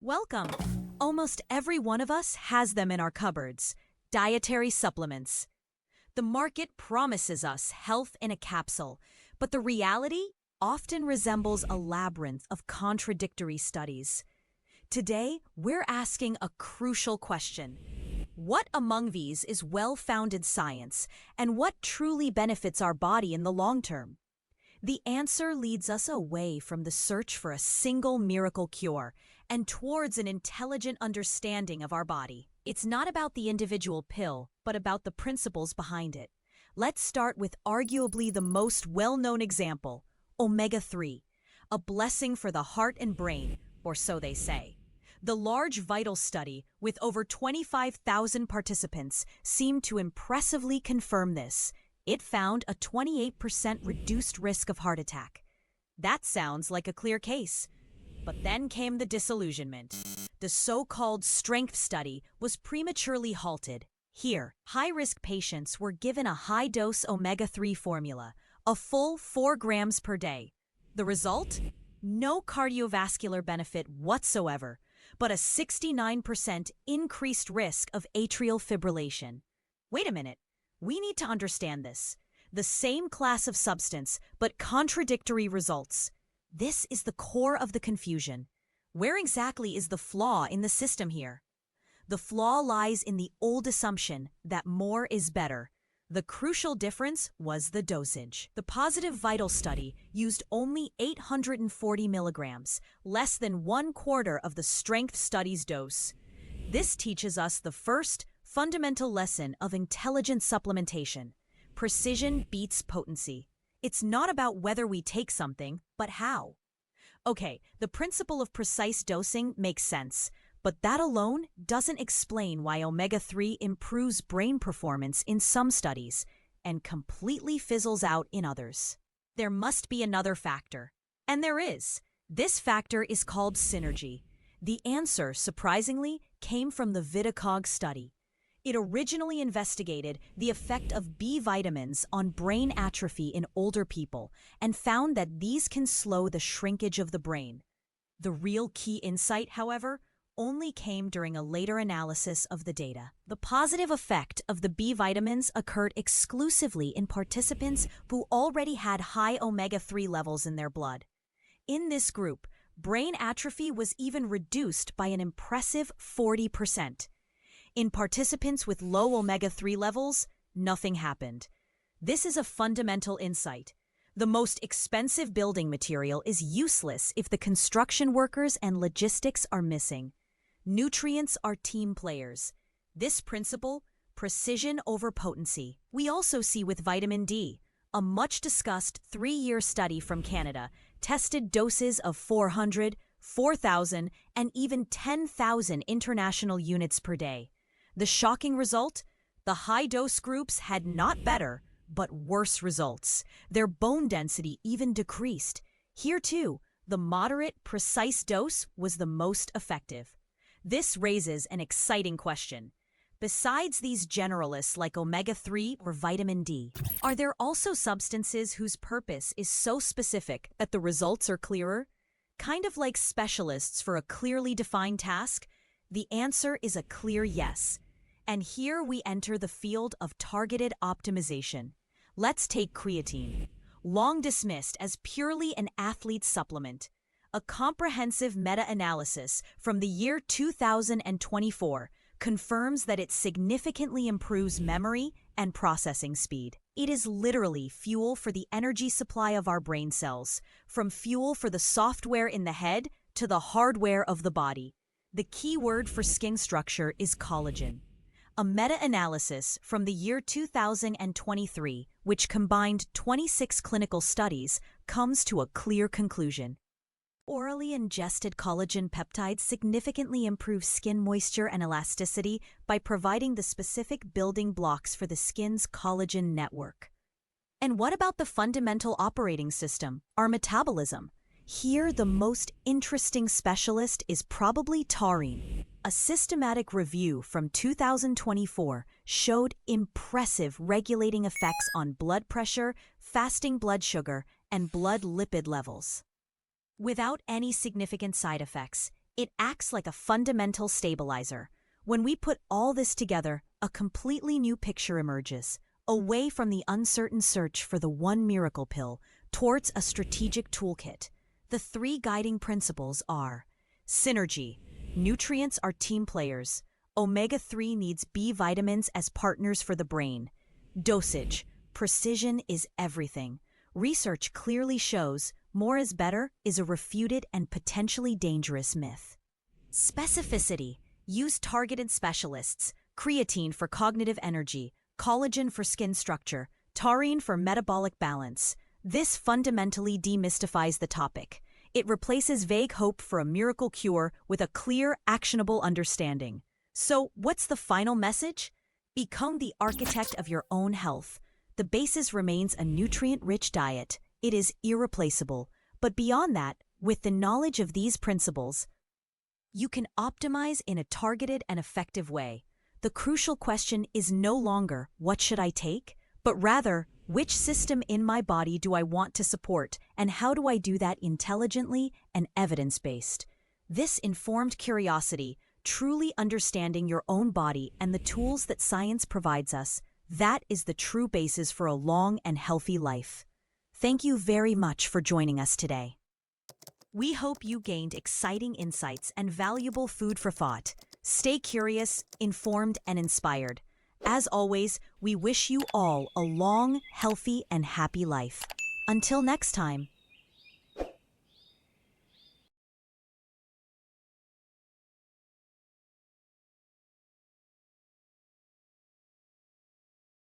Welcome! Almost every one of us has them in our cupboards. Dietary supplements. The market promises us health in a capsule, but the reality often resembles a labyrinth of contradictory studies. Today, we're asking a crucial question. What among these is well-founded science, and what truly benefits our body in the long term? The answer leads us away from the search for a single miracle cure and towards an intelligent understanding of our body. It's not about the individual pill, but about the principles behind it. Let's start with arguably the most well-known example, omega-3, a blessing for the heart and brain, or so they say. The large VITAL study, with over 25,000 participants, seemed to impressively confirm this. It found a 28% reduced risk of heart attack. That sounds like a clear case. But then came the disillusionment. The so-called strength study was prematurely halted. Here, high-risk patients were given a high-dose omega-3 formula, a full 4 grams per day. The result? No cardiovascular benefit whatsoever, but a 69% increased risk of atrial fibrillation. Wait a minute. We need to understand this. The same class of substance, but contradictory results. This is the core of the confusion. Where exactly is the flaw in the system here? The flaw lies in the old assumption that more is better. The crucial difference was the dosage. The positive VITAL study used only 840 milligrams, less than 1/4 of the strength study's dose. This teaches us the first fundamental lesson of intelligent supplementation. Precision beats potency. It's not about whether we take something, but how. Okay, the principle of precise dosing makes sense, but that alone doesn't explain why omega-3 improves brain performance in some studies and completely fizzles out in others. There must be another factor. And there is. This factor is called synergy. The answer, surprisingly, came from the VitaCog study. It originally investigated the effect of B vitamins on brain atrophy in older people and found that these can slow the shrinkage of the brain. The real key insight, however, only came during a later analysis of the data. The positive effect of the B vitamins occurred exclusively in participants who already had high omega-3 levels in their blood. In this group, brain atrophy was even reduced by an impressive 40%. In participants with low omega-3 levels, nothing happened. This is a fundamental insight. The most expensive building material is useless if the construction workers and logistics are missing. Nutrients are team players. This principle, precision over potency, we also see with vitamin D. A much-discussed 3-year study from Canada tested doses of 400, 4,000, and even 10,000 international units per day. The shocking result? The high-dose groups had not better, but worse results. Their bone density even decreased. Here too, the moderate, precise dose was the most effective. This raises an exciting question. Besides these generalists like omega-3 or vitamin D, are there also substances whose purpose is so specific that the results are clearer? Kind of like specialists for a clearly defined task? The answer is a clear yes. And here we enter the field of targeted optimization. Let's take creatine, long dismissed as purely an athlete's supplement. A comprehensive meta-analysis from the year 2024 confirms that it significantly improves memory and processing speed. It is literally fuel for the energy supply of our brain cells, from fuel for the software in the head to the hardware of the body. The key word for skin structure is collagen. A meta-analysis from the year 2023, which combined 26 clinical studies, comes to a clear conclusion. Orally ingested collagen peptides significantly improve skin moisture and elasticity by providing the specific building blocks for the skin's collagen network. And what about the fundamental operating system, our metabolism? Here, the most interesting specialist is probably taurine. A systematic review from 2024 showed impressive regulating effects on blood pressure, fasting blood sugar, and blood lipid levels. Without any significant side effects, It acts like a fundamental stabilizer. When we put all this together, a completely new picture emerges, away from the uncertain search for the one miracle pill towards a strategic toolkit. The three guiding principles are synergy. Nutrients are team players. Omega-3 needs B vitamins as partners for the brain. Dosage. Precision is everything. Research clearly shows more is better is a refuted and potentially dangerous myth. Specificity. Use targeted specialists. Creatine for cognitive energy, collagen for skin structure, taurine for metabolic balance. This fundamentally demystifies the topic. It replaces vague hope for a miracle cure with a clear, actionable understanding. So, what's the final message? Become the architect of your own health. The basis remains a nutrient-rich diet. It is irreplaceable. But beyond that, with the knowledge of these principles, you can optimize in a targeted and effective way. The crucial question is no longer, what should I take? But rather, which system in my body do I want to support, and how do I do that intelligently and evidence-based? This informed curiosity, truly understanding your own body and the tools that science provides us, that is the true basis for a long and healthy life. Thank you very much for joining us today. We hope you gained exciting insights and valuable food for thought. Stay curious, informed, and inspired. As always, we wish you all a long, healthy, and happy life. Until next time.